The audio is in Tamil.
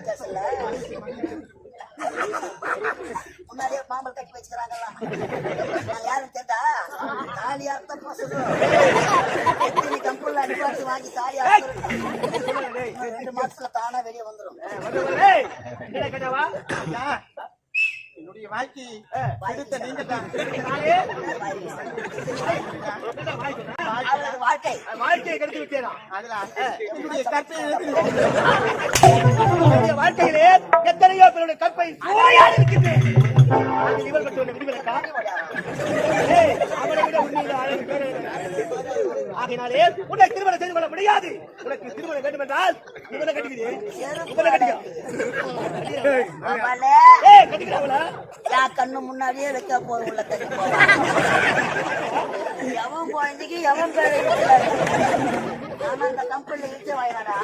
ஸ்டேஷன்ல முன்னாடியே மாம்பல் கட்டி வச்சுக்கிறாங்கல்ல. நான் யாரும் தெரிந்தா தாலியா இருந்தா போசணும். கம்பெனில அடிப்பாட்டு வாங்கி தாலியா 2 மாசத்துல தானா வெளியே வந்துடும். என்னுடைய வாழ்க்கை எடுத்த நீங்க தான் வாழ்க்கையை கெடுத்து விட்டேனா? வாழ்க்கையிலே எத்தனையோ பேருடைய கற்பை சோயாடி இருக்கின்றேன். ஆகையினாலே உன்னை திருமணம் செய்து கொள்ள முடியாது. உனக்கு திருமணம் வேண்டும் என்றால் இவனை கட்டிக்கிறேன். கண்ணு முன்னாடியே வைக்க போதும். உள்ள தண்ணி எவன் குழந்தைக்கு எவன் பேர் ஆனா அந்த கம்பெனில இருந்து வாயினாடா